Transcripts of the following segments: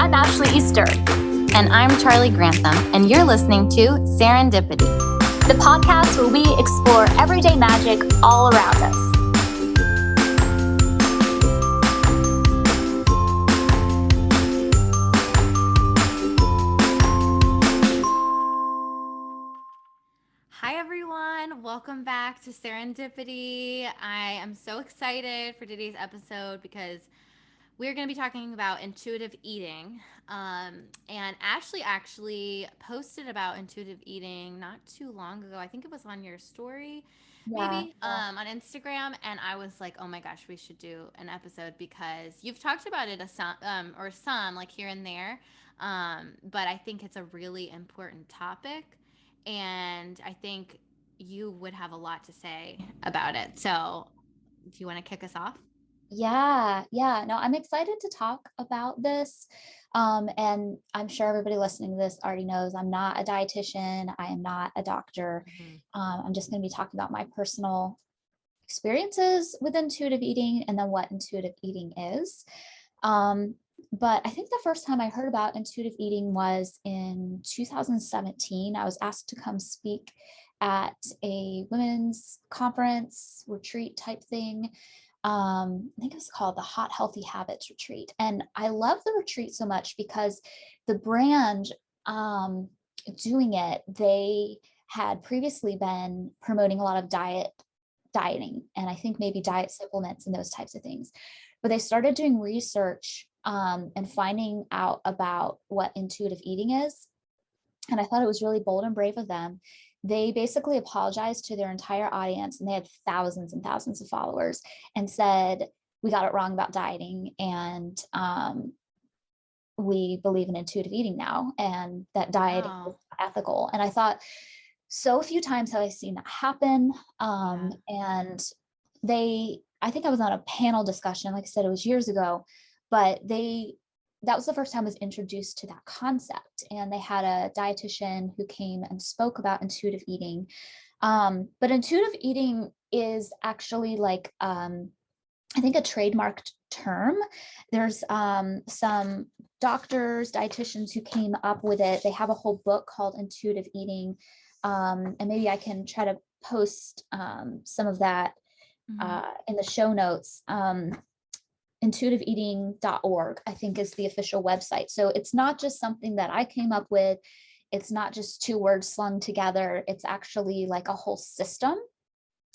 I'm Ashley Easter. And I'm Charlie Grantham, and you're listening to Serendipity, the podcast where we explore everyday magic all around us. Hi, everyone. Welcome back to Serendipity. I am so excited for today's episode because we're going to be talking about intuitive eating. And Ashley actually posted about intuitive eating not too long ago. I think it was on your story, maybe on Instagram. And I was like, oh my gosh, we should do an episode because you've talked about it some like here and there. But I think it's a really important topic. And I think you would have a lot to say about it. So do you want to kick us off? Yeah. No, I'm excited to talk about this. And I'm sure everybody listening to this already knows I'm not a dietitian. I am not a doctor. I'm just going to be talking about my personal experiences with intuitive eating and then what intuitive eating is. But I think the first time I heard about intuitive eating was in 2017. I was asked to come speak at a women's conference retreat type thing. I think it was called the Hot Healthy Habits Retreat. And I love the retreat so much because the brand doing it, they had previously been promoting a lot of dieting, and I think maybe diet supplements and those types of things. But they started doing research and finding out about what intuitive eating is. And I thought it was really bold and brave of them. They basically apologized to their entire audience, and they had thousands and thousands of followers, and said, we got it wrong about dieting, and we believe in intuitive eating now, and that dieting is ethical. And I thought, so few times have I seen that happen. And I think I was on a panel discussion, like I said, it was years ago, but that was the first time I was introduced to that concept. And they had a dietitian who came and spoke about intuitive eating. But intuitive eating is actually like, I think, a trademarked term. There's some doctors, dietitians who came up with it. They have a whole book called Intuitive Eating. And maybe I can try to post some of that in the show notes. Intuitiveeating.org, I think, is the official website. So it's not just something that I came up with. It's not just two words slung together. It's actually like a whole system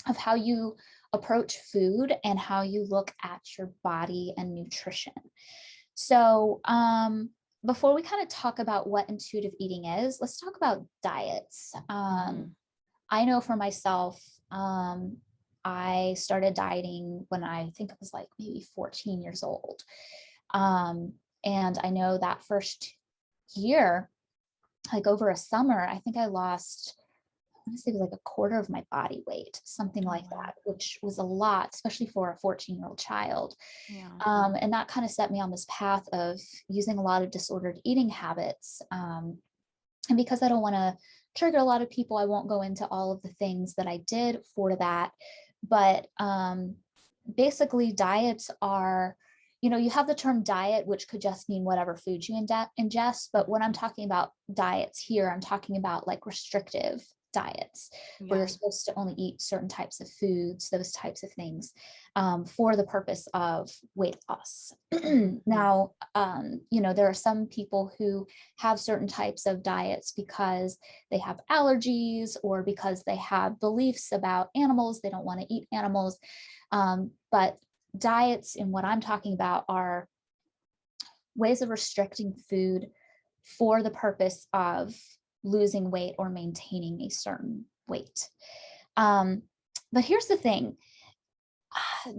of how you approach food and how you look at your body and nutrition. So before we kind of talk about what intuitive eating is, let's talk about diets. I know for myself, I started dieting when I think it was like maybe 14 years old. And I know that first year, like over a summer, I think I lost, I want to say it was like a quarter of my body weight, something like that, which was a lot, especially for a 14-year-old child. And that kind of set me on this path of using a lot of disordered eating habits. And because I don't want to trigger a lot of people, I won't go into all of the things that I did for that. But basically diets are, you have the term diet, which could just mean whatever food you ingest. But when I'm talking about diets here, I'm talking about like restrictive diets where you're supposed to only eat certain types of foods, those types of things, for the purpose of weight loss. Now, there are some people who have certain types of diets because they have allergies or because they have beliefs about animals. They don't want to eat animals. But diets, and what I'm talking about, are ways of restricting food for the purpose of losing weight or maintaining a certain weight. But here's the thing.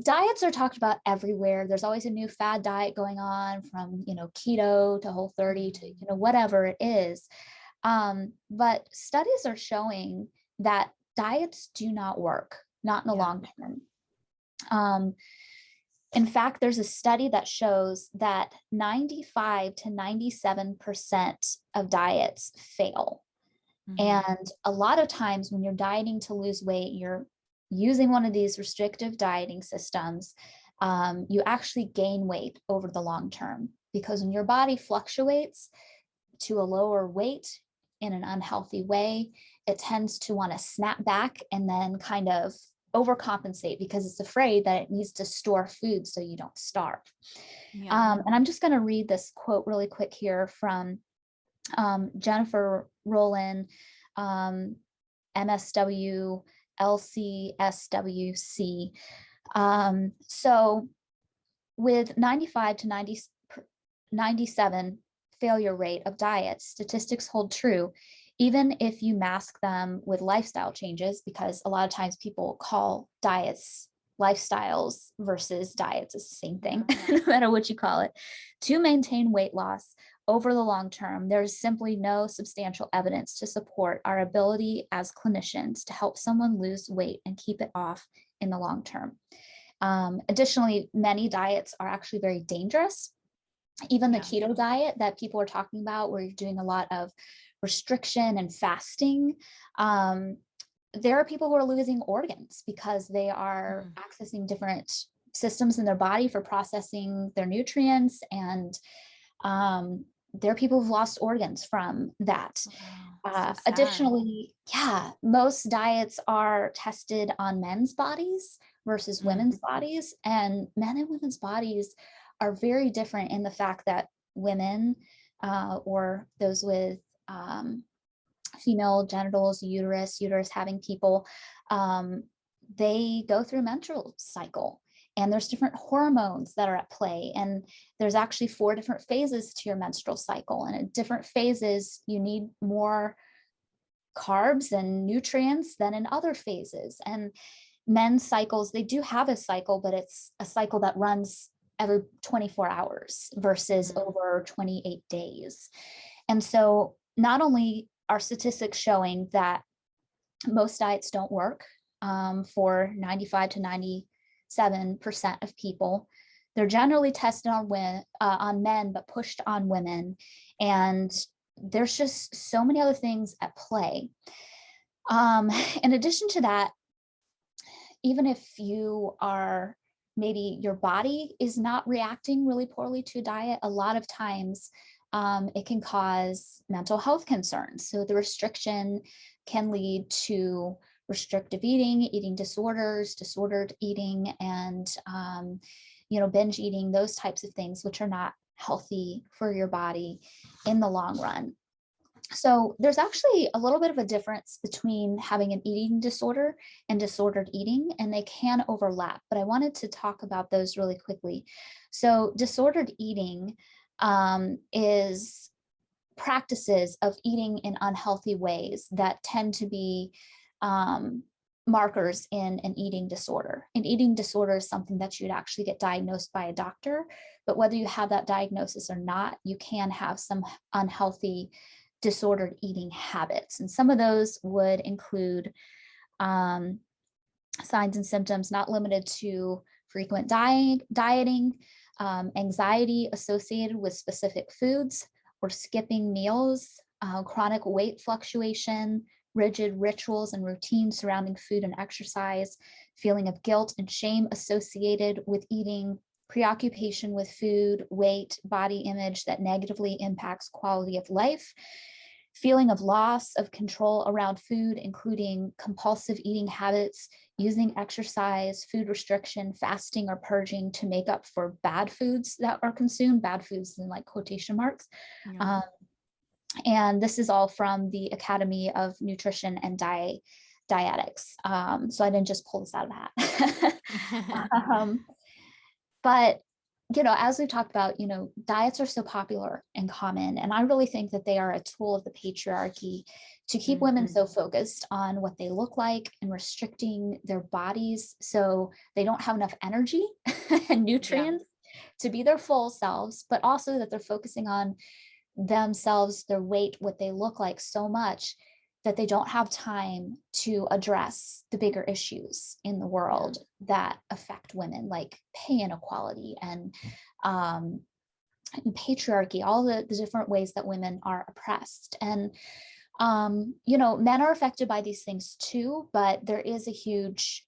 Diets are talked about everywhere. There's always a new fad diet going on, from, keto to Whole30 to, whatever it is. But studies are showing that diets do not work, not in the long term. In fact, there's a study that shows that 95 to 97% of diets fail. And a lot of times when you're dieting to lose weight, you're using one of these restrictive dieting systems, you actually gain weight over the long term. because when your body fluctuates to a lower weight in an unhealthy way, it tends to want to snap back and then kind of overcompensate because it's afraid that it needs to store food so you don't starve. Yeah. And I'm just going to read this quote really quick here from Jennifer Rowland, MSW, LCSWC. So with 95 to 97 failure rate of diets, statistics hold true, even if you mask them with lifestyle changes, because a lot of times people call diets lifestyles versus diets is the same thing, no matter what you call it. To maintain weight loss over the long term, there's simply no substantial evidence to support our ability as clinicians to help someone lose weight and keep it off in the long term. Additionally, many diets are actually very dangerous. Even the keto diet that people are talking about, where you're doing a lot of restriction and fasting, there are people who are losing organs because they are accessing different systems in their body for processing their nutrients. And there are people who've lost organs from that. Wow, so additionally, most diets are tested on men's bodies versus women's bodies, and men and women's bodies are very different in the fact that women or those with female genitals, uterus having people, they go through a menstrual cycle, and there's different hormones that are at play. And there's actually 4 different phases to your menstrual cycle. And at different phases, you need more carbs and nutrients than in other phases. And men's cycles, they do have a cycle, but it's a cycle that runs every 24 hours versus over 28 days. And so not only are statistics showing that most diets don't work for 95 to 97% of people, they're generally tested on men, but pushed on women. And there's just so many other things at play. In addition to that, even if you are, maybe your body is not reacting really poorly to a diet, a lot of times it can cause mental health concerns. So the restriction can lead to restrictive eating, eating disorders, disordered eating, and binge eating, those types of things, which are not healthy for your body in the long run. So there's actually a little bit of a difference between having an eating disorder and disordered eating, and they can overlap, but I wanted to talk about those really quickly. So disordered eating is practices of eating in unhealthy ways that tend to be markers in an eating disorder. An eating disorder is something that you'd actually get diagnosed by a doctor, but whether you have that diagnosis or not, you can have some unhealthy disordered eating habits. And some of those would include signs and symptoms not limited to frequent dieting, anxiety associated with specific foods, or skipping meals, chronic weight fluctuation, rigid rituals and routines surrounding food and exercise, feeling of guilt and shame associated with eating, preoccupation with food, weight, body image that negatively impacts quality of life, feeling of loss of control around food, including compulsive eating habits, using exercise, food restriction, fasting, or purging to make up for bad foods that are consumed, bad foods in like quotation marks. Yeah. And this is all from the Academy of Nutrition and Dietetics. So I didn't just pull this out of the hat. But as we've talked about, diets are so popular and common, and I really think that they are a tool of the patriarchy to keep women so focused on what they look like and restricting their bodies so they don't have enough energy and nutrients to be their full selves, but also that they're focusing on themselves, their weight, what they look like so much that they don't have time to address the bigger issues in the world that affect women, like pay inequality and patriarchy, all the different ways that women are oppressed. And, men are affected by these things too, but there is a huge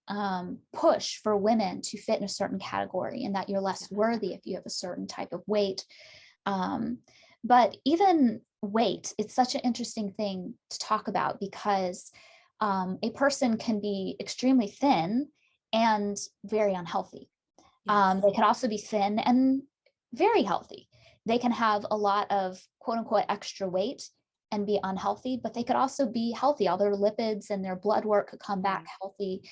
push for women to fit in a certain category and that you're less worthy if you have a certain type of weight. But even weight, it's such an interesting thing to talk about because a person can be extremely thin and very unhealthy. Yes. They can also be thin and very healthy. They can have a lot of quote unquote extra weight and be unhealthy, but they could also be healthy. All their lipids and their blood work could come back healthy.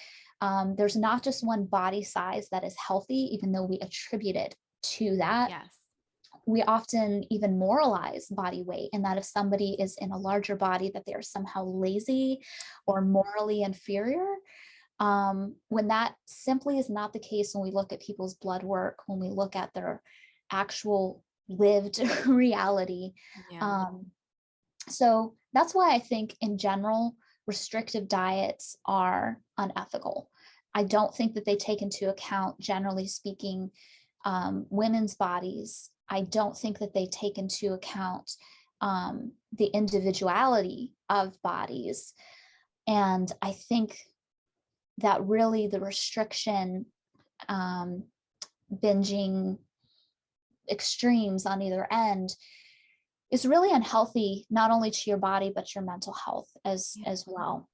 There's not just one body size that is healthy, even though we attribute it to that. Yes. We often even moralize body weight, and that if somebody is in a larger body, that they are somehow lazy or morally inferior. When that simply is not the case when we look at people's blood work, when we look at their actual lived reality. Yeah. So that's why I think in general, restrictive diets are unethical. I don't think that they take into account, generally speaking, women's bodies. I don't think that they take into account the individuality of bodies. And I think that really the restriction, binging extremes on either end is really unhealthy, not only to your body, but your mental health as well.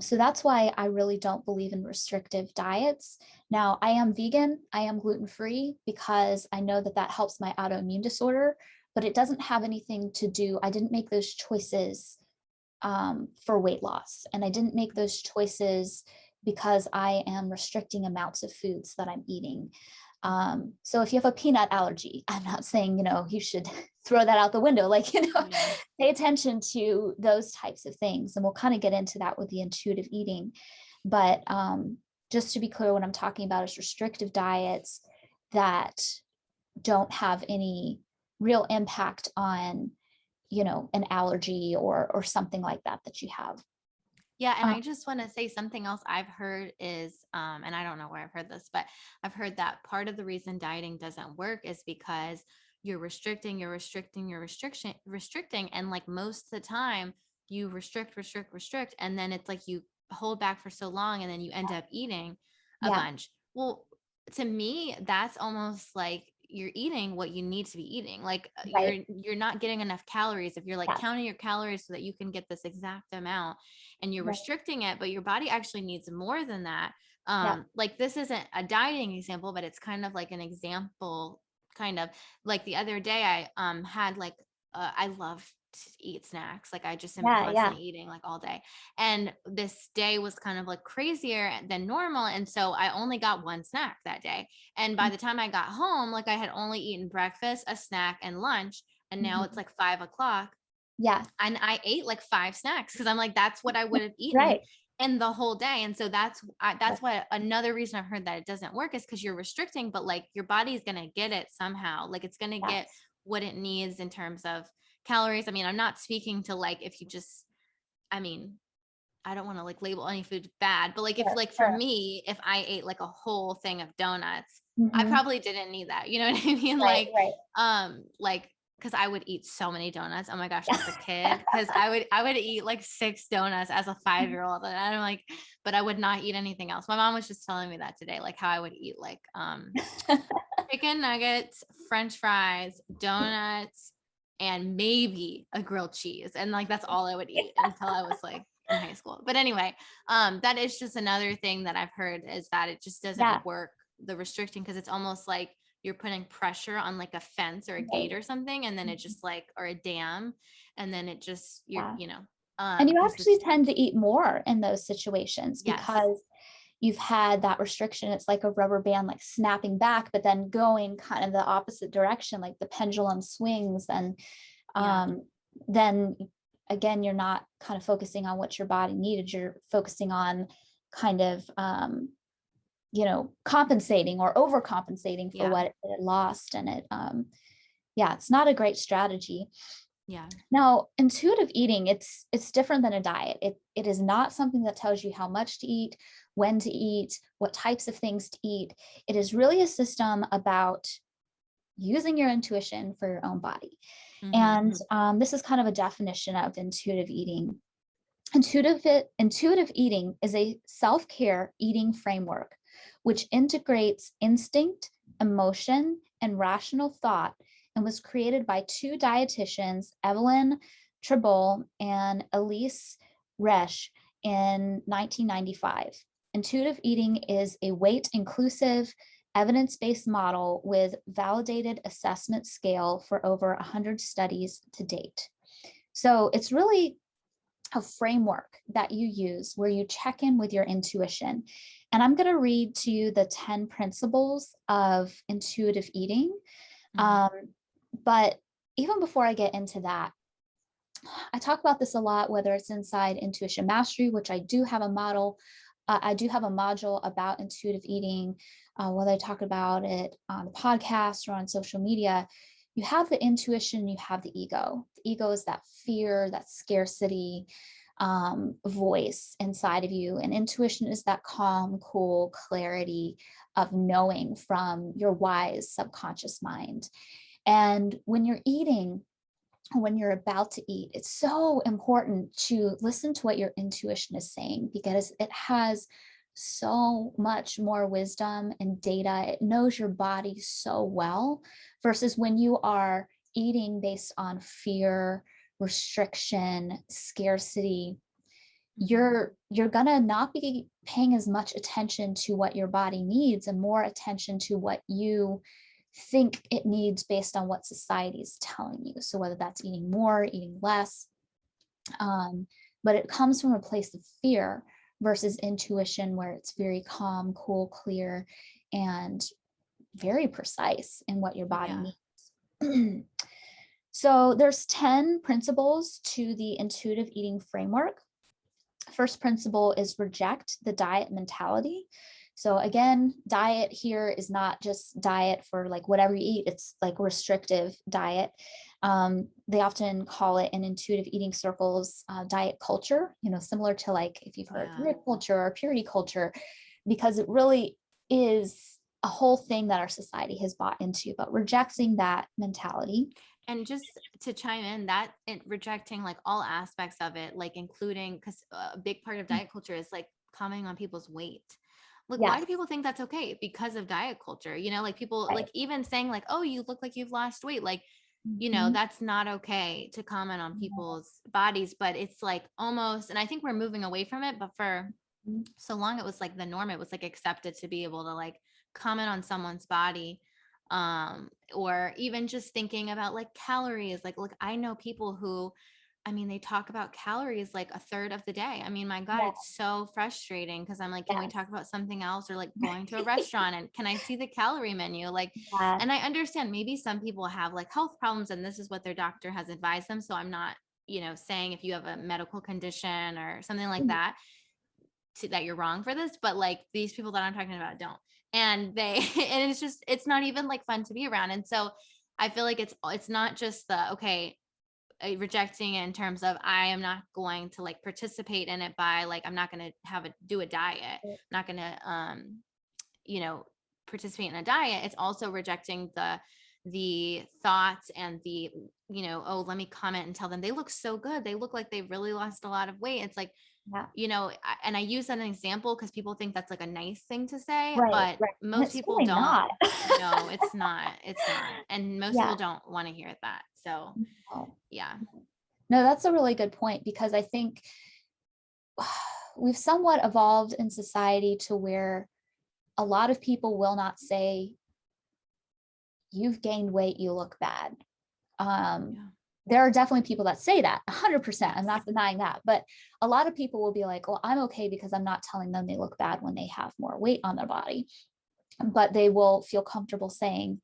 So that's why I really don't believe in restrictive diets. Now, I am vegan, I am gluten-free because I know that that helps my autoimmune disorder, but it doesn't have anything to do, I didn't make those choices for weight loss. And I didn't make those choices because I am restricting amounts of foods that I'm eating. So if you have a peanut allergy, I'm not saying, you should throw that out the window, pay attention to those types of things. And we'll kind of get into that with the intuitive eating. But just to be clear, what I'm talking about is restrictive diets that don't have any real impact on, an allergy or something like that you have. Yeah, and I just want to say something else I've heard is, and I don't know where I've heard this, but I've heard that part of the reason dieting doesn't work is because you're restricting, and like most of the time you restrict, and then it's like you hold back for so long, and then you end up eating a bunch. Well, to me, that's almost like you're eating what you need to be eating. Like Right. you're not getting enough calories if you're like counting your calories so that you can get this exact amount, and you're restricting it, but your body actually needs more than that. Like this isn't a dieting example, but it's kind of like an example, kind of like the other day I had like I love to eat snacks. Like I just am constantly eating like all day. And this day was kind of like crazier than normal. And so I only got one snack that day. And by the time I got home, like I had only eaten breakfast, a snack, and lunch. And now it's like 5 o'clock. Yeah. And I ate like 5 snacks because I'm like, that's what I would have eaten Right. in the whole day. And so that's why another reason I've heard that it doesn't work is because you're restricting, but like your body is going to get it somehow. Like it's going to get what it needs in terms of calories. I mean, I'm not speaking to like, if you just, I mean, I don't want to like label any food bad, but like if like for me, if I ate like a whole thing of donuts, I probably didn't need that. You know what I mean? Right, Like because I would eat so many donuts. Oh my gosh, as a kid, because I would eat like 6 donuts as a 5-year-old, and I'm like, but I would not eat anything else. My mom was just telling me that today, like how I would eat like chicken nuggets, French fries, donuts, and maybe a grilled cheese, and like that's all I would eat until I was like in high school. But anyway, that is just another thing that I've heard is that it just doesn't work, the restricting, because it's almost like you're putting pressure on like a fence or a gate or something, and then it just like, or a dam, and then it just and you actually tend to eat more in those situations because you've had that restriction. It's like a rubber band like snapping back, but then going kind of the opposite direction, like the pendulum swings, and then again you're not kind of focusing on what your body needed, you're focusing on kind of compensating or overcompensating for what it had lost. And it it's not a great strategy. Now, intuitive eating, it's different than a diet. It is not something that tells you how much to eat, when to eat, what types of things to eat. It is really a system about using your intuition for your own body. And this is kind of a definition of intuitive eating. Intuitive eating is a self-care eating framework which integrates instinct, emotion, and rational thought and was created by two dietitians, Evelyn Tribble and Elise Resch, in 1995. Intuitive eating is a weight-inclusive, evidence-based model with validated assessment scale for over 100 studies to date. So it's really a framework that you use where you check in with your intuition. And I'm going to read to you the 10 principles of intuitive eating. But even before I get into that, I talk about this a lot, whether it's inside Intuition Mastery, which I do have a model. I do have a module about intuitive eating, whether I talk about it on the podcast or on social media. You have the intuition, you have the ego. The ego is that fear, that scarcity voice inside of you. And intuition is that calm, cool clarity of knowing from your wise subconscious mind. And when you're eating, when you're about to eat, it's so important to listen to what your intuition is saying, because it has so much more wisdom and data. It knows your body so well, versus when you are eating based on fear, restriction, scarcity, you're gonna not be paying as much attention to what your body needs and more attention to what you think it needs based on what society is telling you. So whether that's eating more, eating less, but it comes from a place of fear versus intuition, where it's very calm, cool, clear, and very precise in what your body needs. So there's 10 principles to the intuitive eating framework. First principle is reject the diet mentality. So again, diet here is not just diet for like whatever you eat. It's like restrictive diet. They often call it in intuitive eating circles, diet culture, similar to like if you've heard root culture or purity culture, because it really is a whole thing that our society has bought into, but rejecting that mentality. And just to chime in, that rejecting like all aspects of it, like including, because a big part of diet culture is like commenting on people's weight. Like, why do people think that's okay? Because of diet culture, like people like even saying like, oh, you look like you've lost weight. Like, that's not okay to comment on people's bodies, but it's like almost, and I think we're moving away from it, but for so long, it was like the norm. It was like accepted to be able to like comment on someone's body. Or even just thinking about like calories. Like, look, I know people who, they talk about calories like a third of the day. My God, it's so frustrating, because I'm like, can we talk about something else, or like going to a restaurant and can I see the calorie menu? Like, and I understand maybe some people have like health problems and this is what their doctor has advised them. So I'm not, saying if you have a medical condition or something like that, that you're wrong for this, but like these people that I'm talking about don't. And and it's not even like fun to be around. And so I feel like it's not just rejecting it in terms of, I am not going to like participate in it by like, I'm not going to do a diet. I'm not going to, participate in a diet. It's also rejecting the thoughts and the, oh, let me comment and tell them they look so good. They look like they've really lost a lot of weight. It's like, and I use that as an example because people think that's like a nice thing to say, but most people don't. Not. No, it's not. It's not. And most people don't want to hear that. So No, that's a really good point, because I think we've somewhat evolved in society to where a lot of people will not say, you've gained weight, you look bad. There are definitely people that say that 100%. I'm not denying that, but a lot of people will be like, well, I'm okay because I'm not telling them they look bad when they have more weight on their body, but they will feel comfortable saying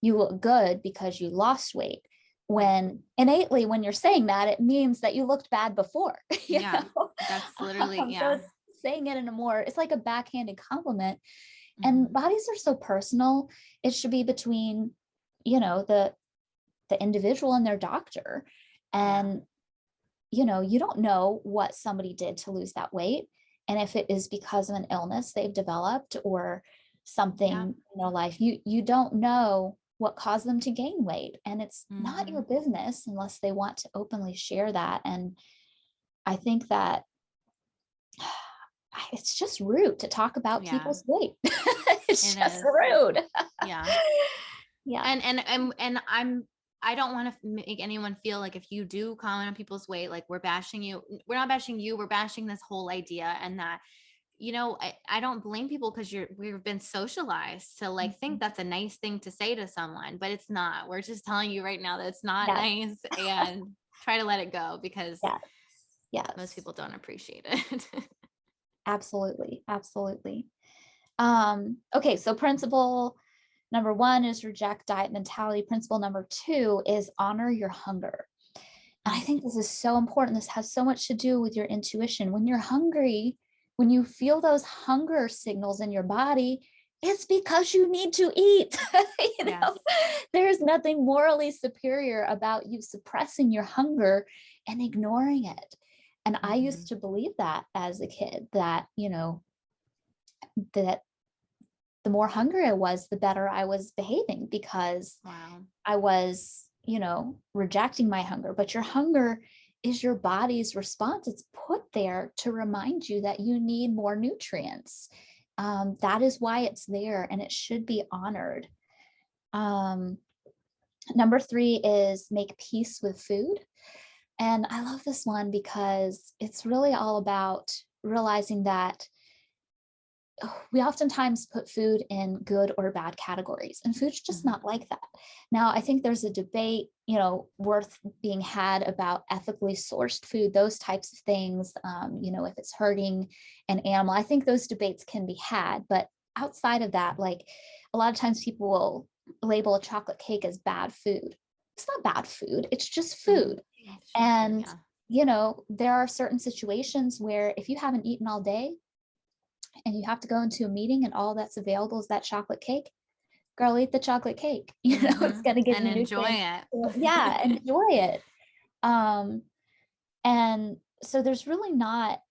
you look good because you lost weight, when innately, when you're saying that, it means that you looked bad before. you know? That's literally, So it's saying it in a more, it's like a backhanded compliment. And bodies are so personal. It should be between, the individual and their doctor. And, you don't know what somebody did to lose that weight. And if it is because of an illness they've developed or something in their life, you don't know what caused them to gain weight. And it's not your business unless they want to openly share that. And I think that it's just rude to talk about people's weight. It's just rude. Yeah. And I don't want to make anyone feel like if you do comment on people's weight, like we're bashing you. We're not bashing you. We're bashing this whole idea. And that, I don't blame people because we've been socialized to like think that's a nice thing to say to someone, but it's not. We're just telling you right now that it's not Yes. nice, and try to let it go because Yes. Yes. most people don't appreciate it. Absolutely. Absolutely. Okay. So principle number 1 is reject diet mentality. Principle number 2 is honor your hunger. And I think this is so important. This has so much to do with your intuition. When you're hungry, when you feel those hunger signals in your body, it's because you need to eat. Yes. There's nothing morally superior about you suppressing your hunger and ignoring it. And I used to believe that as a kid, that, that the more hungry I was, the better I was behaving, because Wow. I was, rejecting my hunger. But your hunger is your body's response. It's put there to remind you that you need more nutrients. That is why it's there, and it should be honored. Number 3 is make peace with food. And I love this one because it's really all about realizing that we oftentimes put food in good or bad categories, and food's just not like that. Now, I think there's a debate, worth being had about ethically sourced food, those types of things. If it's hurting an animal, I think those debates can be had. But outside of that, like a lot of times people will label a chocolate cake as bad food. It's not bad food. It's just food. And, there are certain situations where if you haven't eaten all day, and you have to go into a meeting and all that's available is that chocolate cake, girl, eat the chocolate cake. It's going to give and you enjoy nutrients. it. Yeah, enjoy it. And so there's really not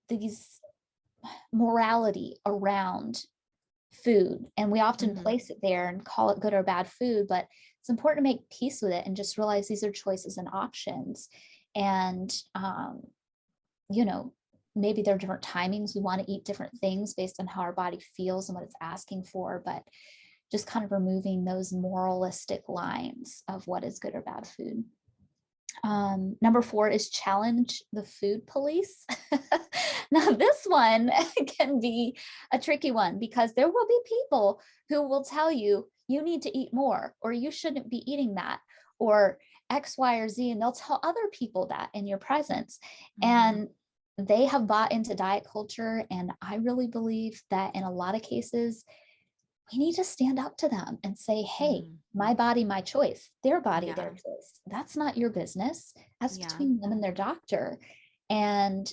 these morality around food, and we often place it there and call it good or bad food, but it's important to make peace with it and just realize these are choices and options. And maybe there are different timings. We want to eat different things based on how our body feels and what it's asking for, but just kind of removing those moralistic lines of what is good or bad food. Number 4 is challenge the food police. Now, this one can be a tricky one because there will be people who will tell you, you need to eat more, or you shouldn't be eating that, or X, Y, or Z, and they'll tell other people that in your presence. And they have bought into diet culture. And I really believe that in a lot of cases, we need to stand up to them and say, hey, my body, my choice, their body, their choice. That's not your business. That's between them and their doctor. And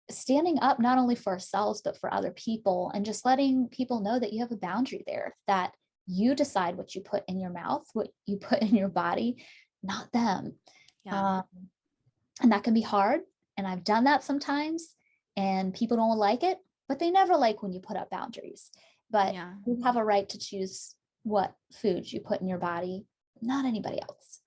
standing up not only for ourselves, but for other people, and just letting people know that you have a boundary there, that you decide what you put in your mouth, what you put in your body, not them. And that can be hard. And I've done that sometimes, and people don't like it, but they never like when you put up boundaries. But you have a right to choose what foods you put in your body, not anybody else.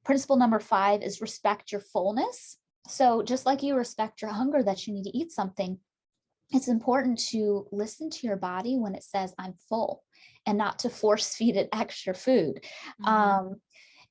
Principle number 5 is respect your fullness. So just like you respect your hunger, that you need to eat something, it's important to listen to your body when it says I'm full, and not to force feed it extra food.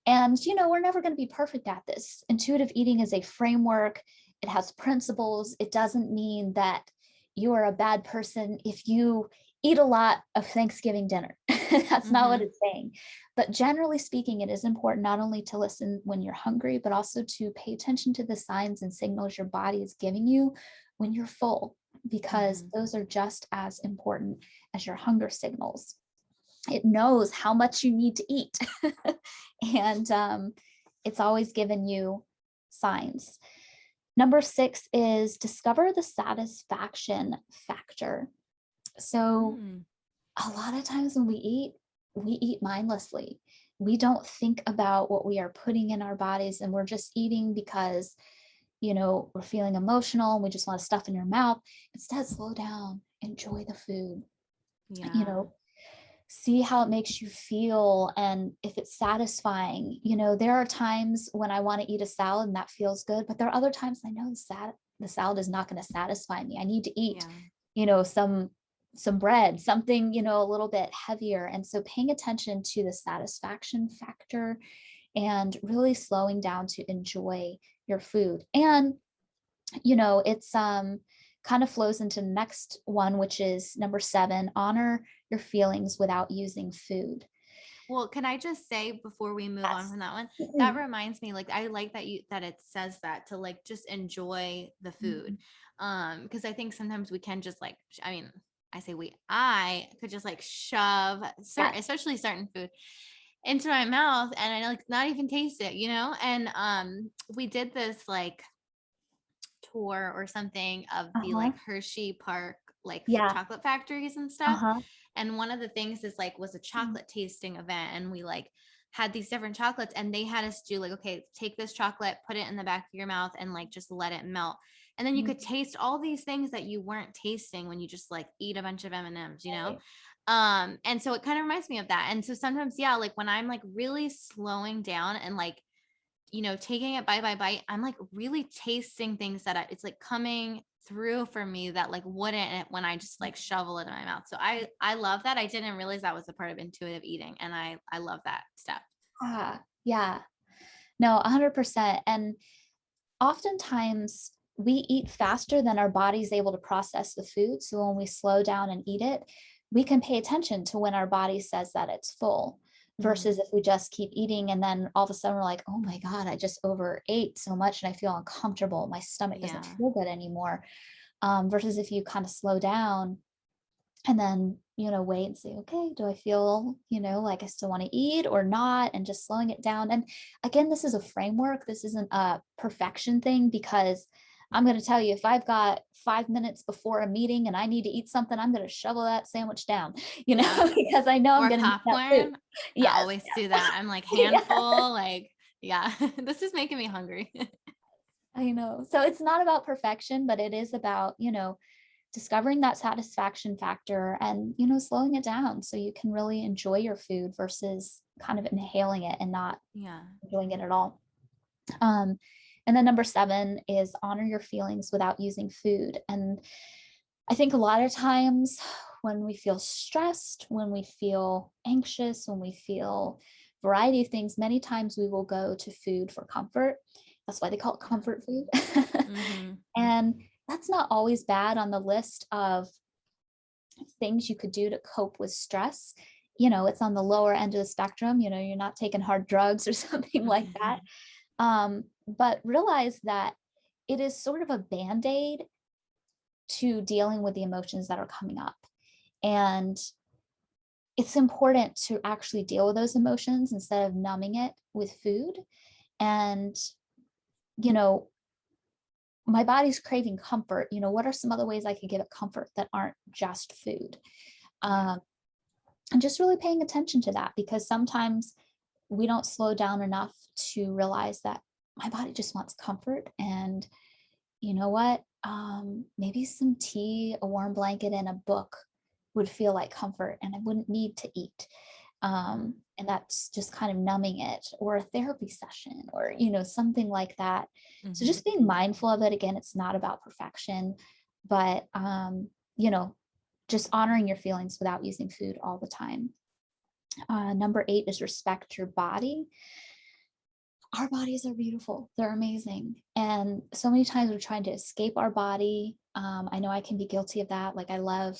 And, we're never going to be perfect at this. Intuitive eating is a framework. It has principles. It doesn't mean that you are a bad person if you eat a lot of Thanksgiving dinner. That's not what it's saying. But generally speaking, it is important not only to listen when you're hungry, but also to pay attention to the signs and signals your body is giving you when you're full, because those are just as important as your hunger signals. It knows how much you need to eat. And it's always given you signs. Number 6 is discover the satisfaction factor. So a lot of times when we eat mindlessly. We don't think about what we are putting in our bodies, and we're just eating because, we're feeling emotional and we just want to stuff in your mouth. Instead, slow down, enjoy the food, see how it makes you feel. And if it's satisfying, there are times when I want to eat a salad and that feels good, but there are other times I know the salad is not going to satisfy me. I need to eat, some some bread, something, a little bit heavier. And so paying attention to the satisfaction factor and really slowing down to enjoy your food. And, it's kind of flows into the next one, which is number 7, honor your feelings without using food. Well, can I just say before we move on Yes. from that one, that reminds me, like, I like that it says that to like just enjoy the food. Because I think sometimes we can just like, I mean, I could just like shove certain, Yes. especially certain food into my mouth and I like not even taste it, And we did this like tour or something of the Uh-huh. like Hershey Park like Yeah. chocolate factories and stuff. Uh-huh. And one of the things is like was a Mm. chocolate tasting event and we like had these different chocolates and they had us do like, okay, take this chocolate, put it in the back of your mouth and like just let it melt. And then you could taste all these things that you weren't tasting when you just like eat a bunch of M&Ms, Right. And so it kind of reminds me of that. And so sometimes, yeah, like when I'm like really slowing down and like taking it bite by bite, I'm like really tasting things that it's like coming through for me that like wouldn't when I just like shovel it in my mouth. So I love that. I didn't realize that was a part of intuitive eating, and I love that step. Yeah. No, 100%. And oftentimes we eat faster than our body's able to process the food. So when we slow down and eat it, we can pay attention to when our body says that it's full versus if we just keep eating and then all of a sudden we're like, oh my God, I just overate so much and I feel uncomfortable. My stomach doesn't Yeah. feel good anymore. Versus if you kind of slow down and then, wait and say, okay, do I feel, like I still want to eat or not? And just slowing it down. And again, this is a framework. This isn't a perfection thing because I'm going to tell you, if I've got 5 minutes before a meeting and I need to eat something, I'm going to shovel that sandwich down, Yeah. because I know I'm Or going to need that food. popcorn. I Yes. always do that. I'm like Yeah, handful, like, yeah, this is making me hungry. I know. So it's not about perfection, but it is about, discovering that satisfaction factor and slowing it down so you can really enjoy your food versus kind of inhaling it and not Yeah. enjoying it at all. And then number 7 is honor your feelings without using food. And I think a lot of times when we feel stressed, when we feel anxious, when we feel a variety of things, many times we will go to food for comfort. That's why they call it comfort food. Mm-hmm. And that's not always bad on the list of things you could do to cope with stress. It's on the lower end of the spectrum. You're not taking hard drugs or something like that. But realize that it is sort of a band-aid to dealing with the emotions that are coming up. And it's important to actually deal with those emotions instead of numbing it with food. And, you know, my body's craving comfort. What are some other ways I could give it comfort that aren't just food? Yeah. And just really paying attention to that, because sometimes we don't slow down enough to realize that my body just wants comfort. And you know what? Maybe some tea, a warm blanket, and a book would feel like comfort, and I wouldn't need to eat. And that's just kind of numbing it, or a therapy session, or something like that. So Mm-hmm. just being mindful of it. Again, it's not about perfection, but you know, just honoring your feelings without using food all the time. Number 8 is respect your body. Our bodies are beautiful. They're amazing. And so many times we're trying to escape our body. I know I can be guilty of that. Like I love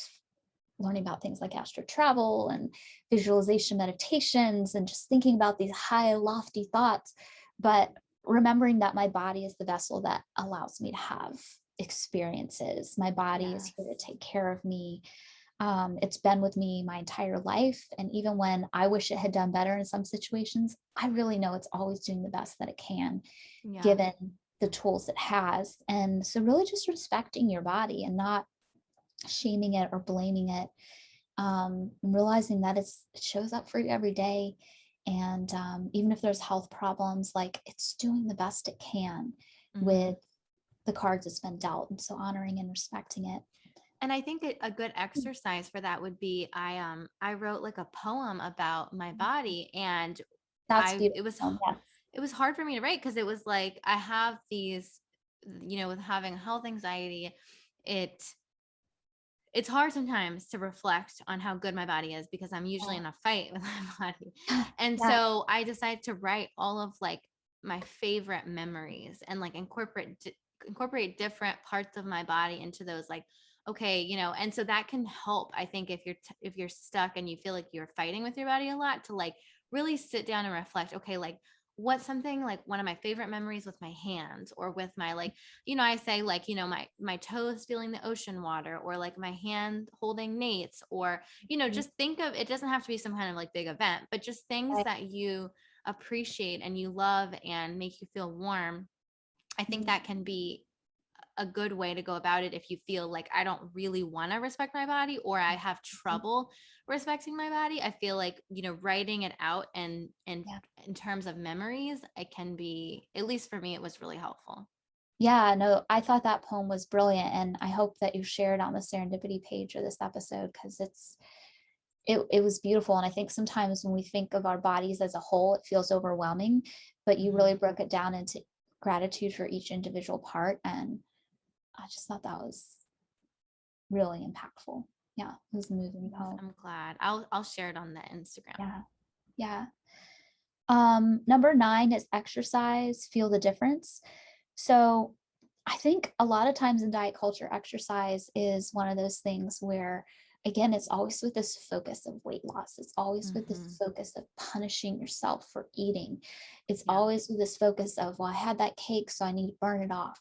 learning about things like astral travel and visualization meditations and just thinking about these high, lofty thoughts. But remembering that my body is the vessel that allows me to have experiences. My body is here to take care of me. It's been with me my entire life. And even when I wish it had done better in some situations, I really know it's always doing the best that it can, Yeah. given the tools it has. And so really just respecting your body and not shaming it or blaming it. Realizing that it shows up for you every day. And even if there's health problems, like it's doing the best it can with the cards it's been dealt. And so honoring and respecting it. And I think a good exercise for that would be I wrote like a poem about my body, and That's it was beautiful. Yes. it was hard for me to write because it was like I have these, with having health anxiety, it's hard sometimes to reflect on how good my body is because I'm usually in a fight with my body. And Yeah. so I decided to write all of like my favorite memories and like incorporate different parts of my body into those, like, okay, and so that can help, I think, if you're stuck and you feel like you're fighting with your body a lot, to like really sit down and reflect, okay, like what's something, like one of my favorite memories with my hands, or with my, like, I say, like, my toes feeling the ocean water, or like my hand holding Nate's, or just think of, it doesn't have to be some kind of like big event, but just things Right. that you appreciate and you love and make you feel warm. I think that can be a good way to go about it if you feel like I don't really want to respect my body, or I have trouble respecting my body. I feel like, writing it out and Yeah. in terms of memories, it can be, at least for me, it was really helpful. Yeah, no, I thought that poem was brilliant, and I hope that you share it on the Serendipity page of this episode, because it was beautiful. And I think sometimes when we think of our bodies as a whole, it feels overwhelming, but you really broke it down into gratitude for each individual part, and I just thought that was really impactful. Yeah, it was a moving poem. I'm glad. I'll share it on the Instagram. Yeah, yeah. Number 9 is exercise, feel the difference. So I think a lot of times in diet culture, exercise is one of those things where, again, it's always with this focus of weight loss. It's always with this focus of punishing yourself for eating. It's always with this focus of, well, I had that cake, so I need to burn it off.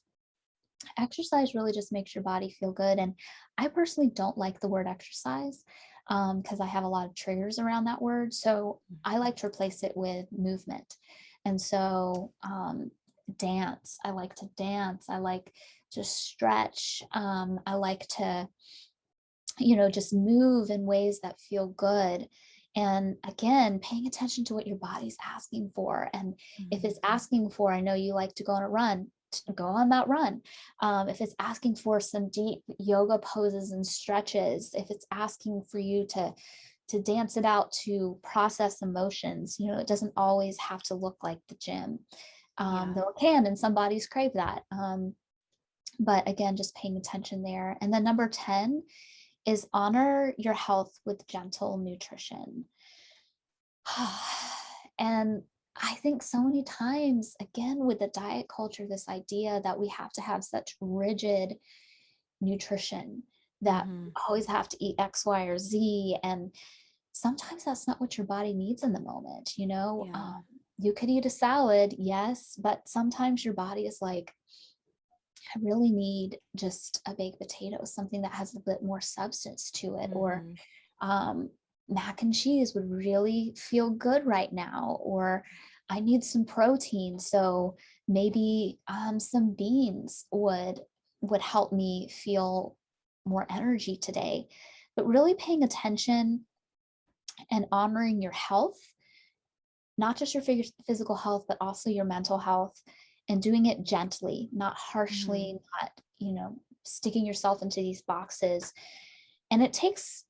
Exercise really just makes your body feel good. And I personally don't like the word exercise because I have a lot of triggers around that word. So I like to replace it with movement. And so dance, I like to dance. I like to stretch. I like to, just move in ways that feel good. And again, paying attention to what your body's asking for. And if it's asking for, I know you like to go on a run, go on that run. If it's asking for some deep yoga poses and stretches, if it's asking for you to dance it out, to process emotions, it doesn't always have to look like the gym. Though it can, and some bodies crave that. But again, just paying attention there. And then number 10 is honor your health with gentle nutrition. And I think so many times, again, with the diet culture, this idea that we have to have such rigid nutrition, that we always have to eat X, Y, or Z. And sometimes that's not what your body needs in the moment. You could eat a salad, yes, but sometimes your body is like, I really need just a baked potato, something that has a bit more substance to it, or mac and cheese would really feel good right now, or I need some protein, so maybe some beans would help me feel more energy today. But really paying attention and honoring your health, not just your physical health, but also your mental health, and doing it gently, not harshly, not, sticking yourself into these boxes. And it takes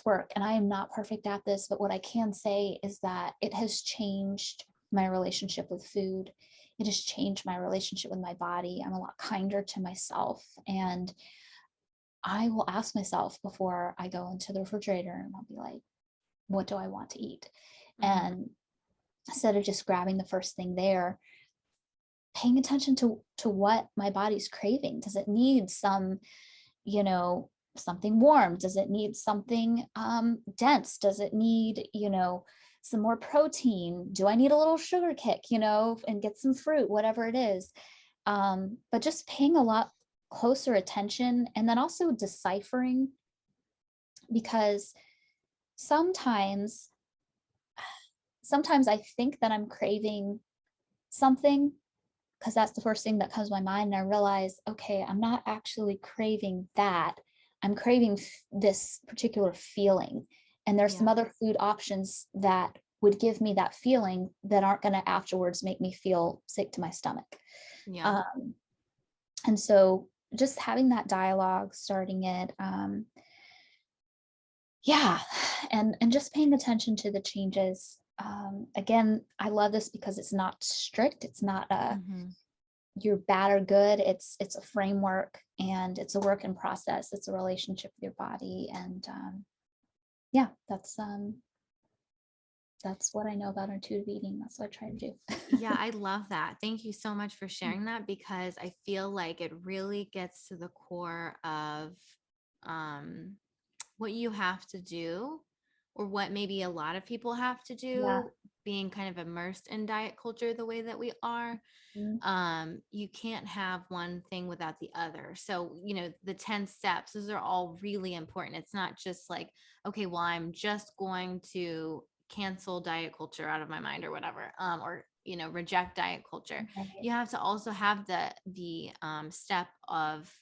work, and I am not perfect at this, but what I can say is that it has changed my relationship with food. It has changed my relationship with my body. I'm a lot kinder to myself, and I will ask myself before I go into the refrigerator, and I'll be like, what do I want to eat? And instead of just grabbing the first thing there, paying attention to what my body's craving. Does it need some, something warm? Does it need something dense? Does it need, some more protein? Do I need a little sugar kick, and get some fruit, whatever it is? But just paying a lot closer attention, and then also deciphering, because sometimes I think that I'm craving something because that's the first thing that comes to my mind. And I realize, okay, I'm not actually craving that. I'm craving this particular feeling. And there's some other food options that would give me that feeling that aren't going to afterwards make me feel sick to my stomach. And so just having that dialogue, starting it, and just paying attention to the changes. Again, I love this because it's not strict. It's not you're bad or good. It's a framework, and it's a work in process. It's a relationship with your body. And yeah, that's what I know about intuitive eating. That's what I try to do. Yeah, I love that. Thank you so much for sharing that, because I feel like it really gets to the core of what you have to do, or what maybe a lot of people have to Yeah. do, being kind of immersed in diet culture the way that we are. Mhm. You can't have one thing without the other. So, the 10 steps, those are all really important. It's not just like, okay, well, I'm just going to cancel diet culture out of my mind or whatever, or reject diet culture. Right. You have to also have the step of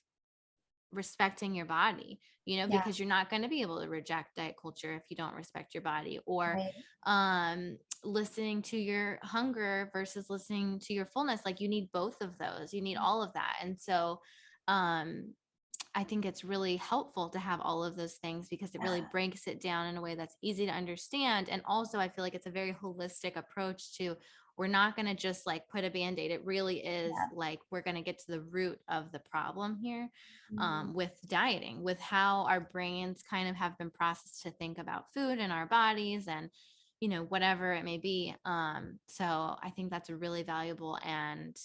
respecting your body, Yeah. because you're not going to be able to reject diet culture if you don't respect your body, or Right. listening to your hunger versus listening to your fullness. Like, you need both of those, you need all of that. And so I think it's really helpful to have all of those things, because it really breaks it down in a way that's easy to understand. And also, I feel like it's a very holistic approach to, we're not going to just like put a band-aid. It really is Yeah. like, we're going to get to the root of the problem here, Mhm. with dieting, with how our brains kind of have been processed to think about food in our bodies, and whatever it may be. So I think that's really valuable, and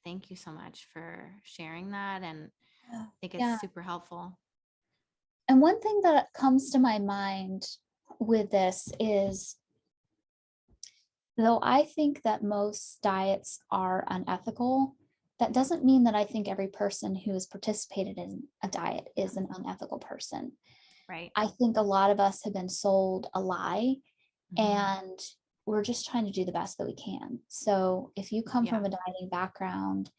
thank you so much for sharing that. And I think Yeah. it's super helpful. And one thing that comes to my mind with this is, though I think that most diets are unethical, that doesn't mean that I think every person who has participated in a diet is an unethical person. Right. I think a lot of us have been sold a lie, Mhm. and we're just trying to do the best that we can. So if you come from Yeah. a dieting background,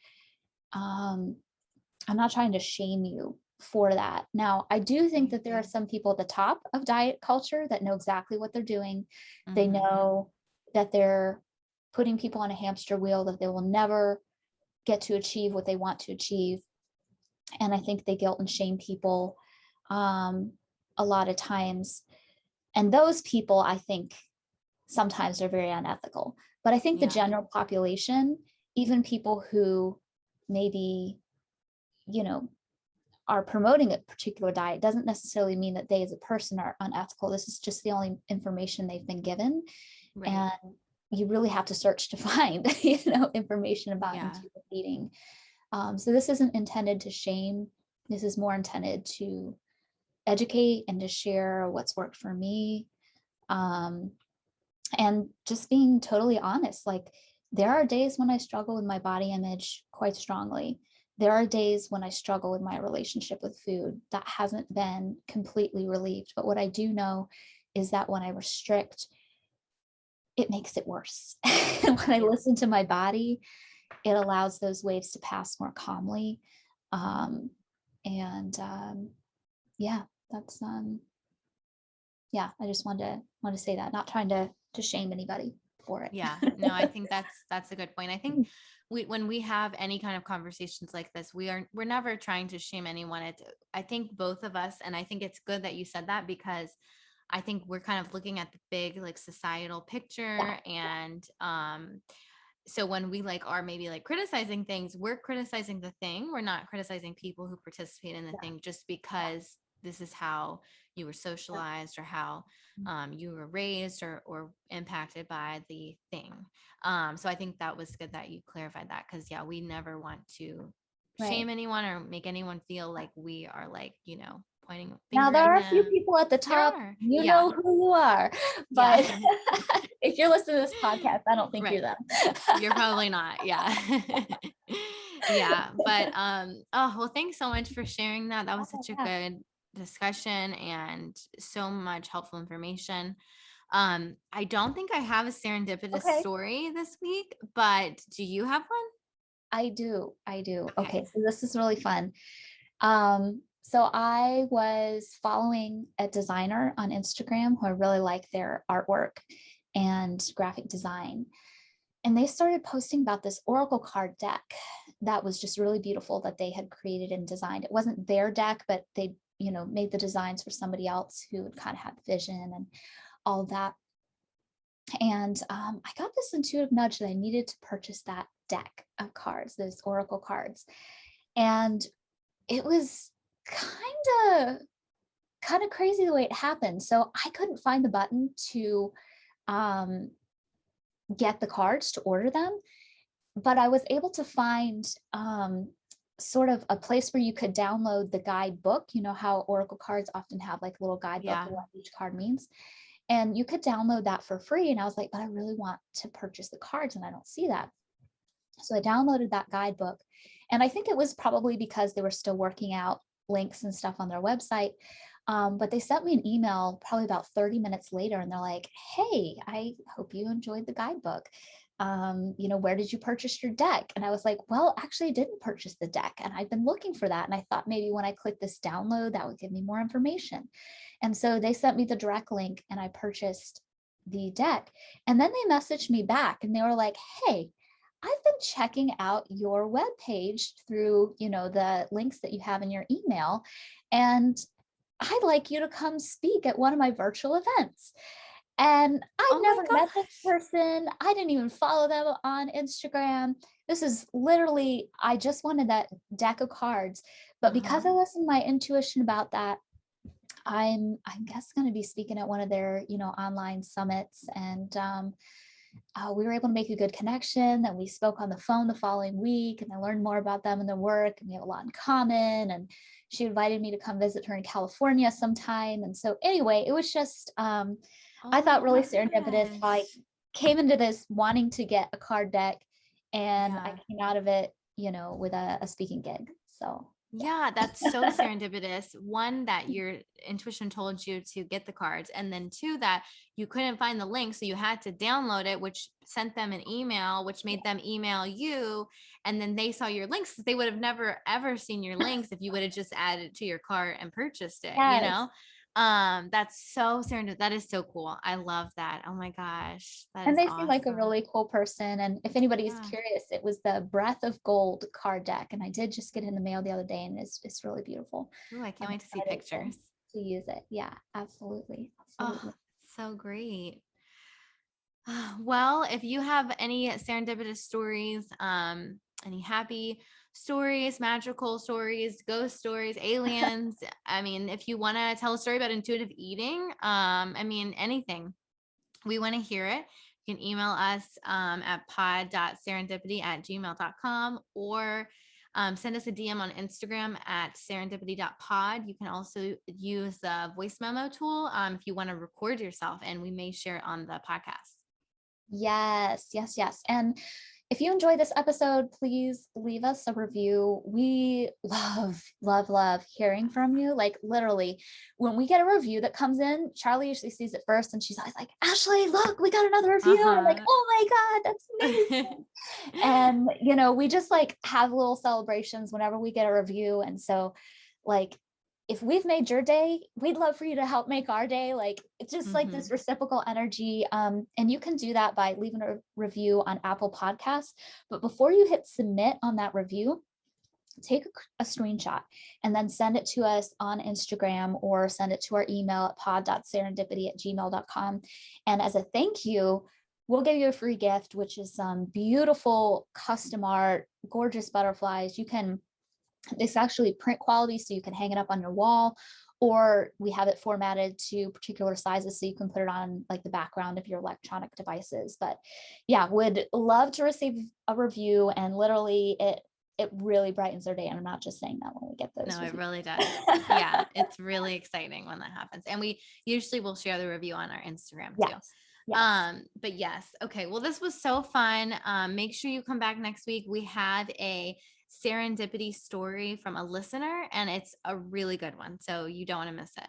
I'm not trying to shame you for that. Now, I do think Thank that there are you. some people at the top of diet culture that know exactly what they're doing. They Mhm. know that they're putting people on a hamster wheel, that they will never get to achieve what they want to achieve. And I think they guilt and shame people a lot of times. And those people, I think, sometimes are very unethical. But I think the Yeah. general population, even people who maybe, you know, are promoting a particular diet, doesn't necessarily mean that they as a person are unethical. This is just the only information they've been given. Right. And you really have to search to find, information about Yeah. intuitive eating. So this isn't intended to shame. This is more intended to educate and to share what's worked for me. Um, and just being totally honest, like, there are days when I struggle with my body image quite strongly. There are days when I struggle with my relationship with food. That hasn't been completely relieved. But what I do know is that when I restrict, it makes it worse. And when I Right. listen to my body, it allows those waves to pass more calmly. And yeah, that's yeah, I just wanted to say that, not trying to shame anybody for it. Yeah. No, I think that's a good point. I think when we have any kind of conversations like this, we're never trying to shame anyone. I think both of us, and I think it's good that you said that, because I think we're kind of looking at the big like societal picture. And so when we like are maybe like criticizing things, we're criticizing the thing. We're not criticizing people who participate in the thing just because this is how you were socialized, or how you were raised, or impacted by the thing. So I think that was good that you clarified that, because yeah, we never want to Right. shame anyone or make anyone feel like we are like, pointing a Now, finger there at are a few them. people at the There top, are. you Yeah. know who you are, Yeah. but if you're listening to this podcast, I don't think you're Right. them. You're probably not. Yeah. Yeah. But oh well, thanks so much for sharing that. That was Oh, such a yeah. good discussion, and so much helpful information. I don't think I have a serendipitous Okay. story this week, but do you have one? I do. Okay. Okay, so this is really fun. So I was following a designer on Instagram who I really like their artwork and graphic design. And they started posting about this Oracle card deck that was just really beautiful, that they had created and designed. It wasn't their deck, but they, made the designs for somebody else who would kind of have vision and all of that. And I got this intuitive nudge that I needed to purchase that deck of cards, those oracle cards. And it was kind of crazy the way it happened. So I couldn't find the button to get the cards to order them, but I was able to find sort of a place where you could download the guidebook. You know how oracle cards often have like a little guidebook of what each card means. And you could download that for free. And I was like, but I really want to purchase the cards and I don't see that. So I downloaded that guidebook. And I think it was probably because they were still working out links and stuff on their website. But they sent me an email probably about 30 minutes later, and they're like, hey, I hope you enjoyed the guidebook. Where did you purchase your deck? And I was like, well, actually I didn't purchase the deck and I've been looking for that. And I thought maybe when I click this download, that would give me more information. And so they sent me the direct link and I purchased the deck. And then they messaged me back and they were like, hey, I've been checking out your webpage through, the links that you have in your email. And I'd like you to come speak at one of my virtual events. And I'd never met this person. I didn't even follow them on Instagram. This is literally, I just wanted that deck of cards. But because I listened to my intuition about that, I'm guess going to be speaking at one of their, online summits. And we were able to make a good connection. And we spoke on the phone the following week. And I learned more about them and their work. And we have a lot in common. And she invited me to come visit her in California sometime. And so anyway, it was just... I thought really serendipitous how I came into this wanting to get a card deck and I came out of it, with a speaking gig. So yeah, that's so serendipitous. One, that your intuition told you to get the cards, and then two, that you couldn't find the link. So you had to download it, which sent them an email, which made them email you. And then they saw your links. They would have never, ever seen your links if you would have just added it to your cart and purchased it, That's so serendipitous. That is so cool. I love that. Oh my gosh. And they seem like a really cool person. And if anybody is curious, it was the Breath of Gold card deck. And I did just get it in the mail the other day and it's really beautiful. Oh, I can't wait to see pictures. To use it. Yeah, absolutely. Oh, so great. Well, if you have any serendipitous stories, any happy stories, magical stories, ghost stories, aliens, if you want to tell a story about intuitive eating, anything, we want to hear it. You can email us at pod.serendipity@gmail.com or send us a DM on Instagram at serendipity.pod. You can also use the voice memo tool if you want to record yourself, and we may share it on the podcast. Yes. And if you enjoyed this episode, please leave us a review. We love hearing from you. Like literally, when we get a review that comes in, Charlie usually sees it first and she's always like, Ashley, look, we got another review. I'm like, oh my God, that's amazing. And, we just like have little celebrations whenever we get a review. And so like, if we've made your day, we'd love for you to help make our day. Like it's just like this reciprocal energy. And you can do that by leaving a review on Apple Podcasts. But before you hit submit on that review, take a screenshot and then send it to us on Instagram or send it to our email at pod.serendipity@gmail.com. And as a thank you, we'll give you a free gift, which is some beautiful custom art, gorgeous butterflies. It's actually print quality, so you can hang it up on your wall, or we have it formatted to particular sizes so you can put it on like the background of your electronic devices. But yeah, would love to receive a review, and literally it really brightens their day. And I'm not just saying that when we get those. No, reviews. it really does. Yeah, it's really exciting when that happens. And we usually will share the review on our Instagram too. Yes. But yes. Okay. Well, this was so fun. Make sure you come back next week. We have a serendipity story from a listener, and it's a really good one. So you don't want to miss it.